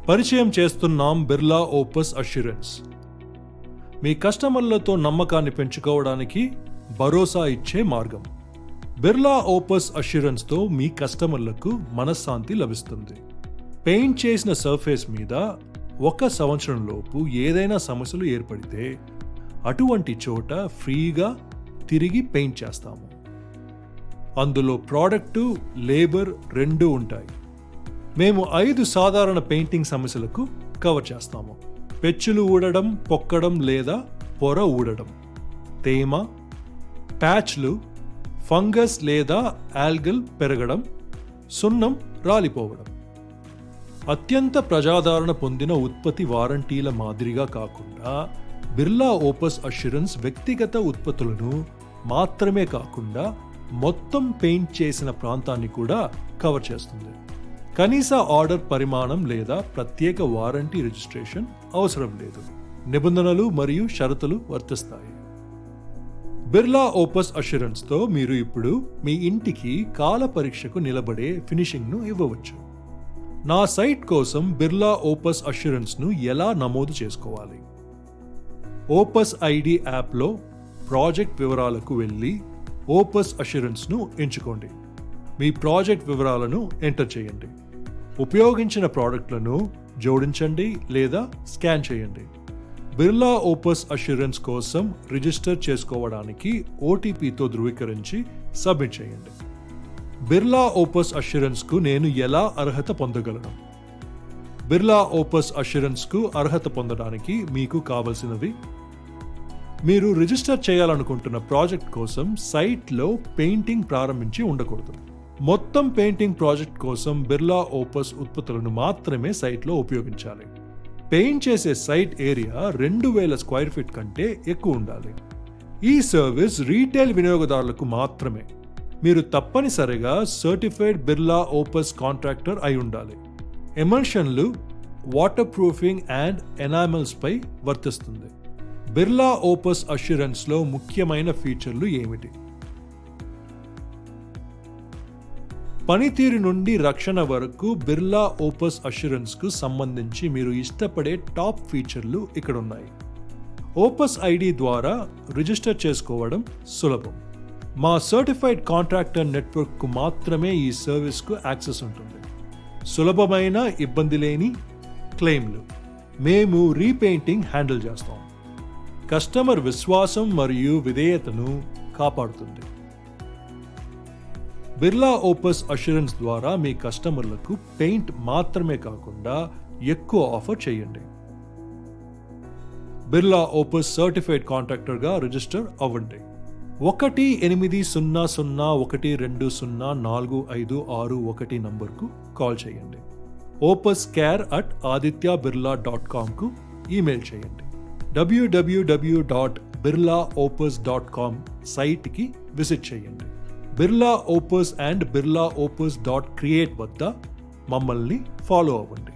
పరిచయం చేస్తున్నాం Birla opus assurance. మీ కస్టమర్లతో నమ్మకాన్ని పెంచుకోవడానికి భరోసా ఇచ్చే మార్గం. బిర్లా ఓపస్ అష్యూరెన్స్తో మీ కస్టమర్లకు మనశ్శాంతి లభిస్తుంది. పెయింట్ చేసిన సర్ఫేస్ మీద 1 సంవత్సరంలోపు ఏదైనా సమస్యలు ఏర్పడితే అటువంటి చోట ఫ్రీగా తిరిగి పెయింట్ చేస్తాము. అందులో ప్రోడక్టు, లేబర్ 2 ఉంటాయి. మేము 5 సాధారణ పెయింటింగ్ సమస్యలకు కవర్ చేస్తాము. పెచ్చులు ఊడడం, పొక్కడం లేదా పొర ఊడడం, తేమ, ప్యాచ్లు, ఫంగస్ లేదా ఆల్గల్ పెరగడం, సున్నం రాలిపోవడం. అత్యంత ప్రజాదరణ పొందిన ఉత్పత్తి వారంటీల మాదిరిగా కాకుండా బిర్లా ఓపస్ అష్యూరెన్స్ వ్యక్తిగత ఉత్పత్తులను మాత్రమే కాకుండా మొత్తం పెయింట్ చేసిన ప్రాంతాన్ని కూడా కవర్ చేస్తుంది. కనీస ఆర్డర్ పరిమాణం లేదా ప్రత్యేక వారంటీ రిజిస్ట్రేషన్ అవసరం లేదు. నిబంధనలు మరియు షరతులు వర్తిస్తాయి. బిర్లా ఓపస్ అష్యూరెన్స్తో మీరు ఇప్పుడు మీ ఇంటికి కాల పరీక్షకు నిలబడే ఫినిషింగ్ను ఇవ్వవచ్చు. నా సైట్ కోసం బిర్లా ఓపస్ అష్యూరెన్స్ను ఎలా నమోదు చేసుకోవాలి? ఓపస్ ఐడి యాప్లో ప్రాజెక్ట్ వివరాలకు వెళ్ళి ఓపస్ అష్యూరెన్స్ను ఎంచుకోండి. మీ ప్రాజెక్ట్ వివరాలను ఎంటర్ చేయండి. ఉపయోగించిన ప్రోడక్ట్లను జోడించండి లేదా స్కాన్ చేయండి. బిర్లా ఓపస్ అష్యూరెన్స్ కోసం రిజిస్టర్ చేసుకోవడానికి ఓటీపీతో ధృవీకరించి సబ్మిట్ చేయండి. బిర్లా ఓపస్ అష్యూరెన్స్కు నేను ఎలా అర్హత పొందగలను? బిర్లా ఓపస్ అష్యూరెన్స్కు అర్హత పొందడానికి మీకు కావలసినవి: మీరు రిజిస్టర్ చేయాలనుకుంటున్న ప్రాజెక్ట్ కోసం సైట్లో పెయింటింగ్ ప్రారంభించి ఉండకూడదు. మొత్తం పెయింటింగ్ ప్రాజెక్ట్ కోసం బిర్లా ఓపస్ ఉత్పత్తులను మాత్రమే సైట్లో ఉపయోగించాలి. పెయింట్ చేసే సైట్ ఏరియా 2000 స్క్వేర్ ఫీట్ కంటే ఎక్కువ ఉండాలి. ఈ సర్వీస్ రీటైల్ వినియోగదారులకు మాత్రమే. మీరు తప్పనిసరిగా సర్టిఫైడ్ బిర్లా ఓపస్ కాంట్రాక్టర్ అయి ఉండాలి. ఎమల్షన్లు, వాటర్ ప్రూఫింగ్ అండ్ ఎనామెల్స్ పై వర్తిస్తుంది. బిర్లా ఓపస్ అష్యూరెన్స్లో ముఖ్యమైన ఫీచర్లు ఏమిటి? పనితీరు నుండి రక్షణ వరకు బిర్లా ఓపస్ అష్యూరెన్స్కు సంబంధించి మీరు ఇష్టపడే టాప్ ఫీచర్లు ఇక్కడ ఉన్నాయి. ఓపస్ ఐడి ద్వారా రిజిస్టర్ చేసుకోవడం సులభం. మా సర్టిఫైడ్ కాంట్రాక్టర్ నెట్వర్క్కు మాత్రమే ఈ సర్వీస్కు యాక్సెస్ ఉంటుంది. సులభమైన, ఇబ్బంది లేని క్లెయిమ్లు. మేము రీపెయింటింగ్ హ్యాండిల్ చేస్తాం. కస్టమర్ విశ్వాసం మరియు విధేయతను కాపాడుతుంది. బిర్లా ఓపస్ అష్యూరెన్స్ ద్వారా మీ కస్టమర్లకు పెయింట్ మాత్రమే కాకుండా ఎక్కువ ఆఫర్ చేయండి. బిర్లా ఓపస్ సర్టిఫైడ్ కాంట్రాక్టర్గా రిజిస్టర్ అవ్వండి. 1-800-120-4561 నంబర్కు కాల్ చేయండి. opuscare@adityabirla.com కు ఈమెయిల్ చేయండి. www.birlaopus.com సైట్కి విజిట్ చేయండి. బిర్లా ఓపస్ అండ్ birlaopus.create వద్ద మమ్మల్ని ఫాలో అవ్వండి.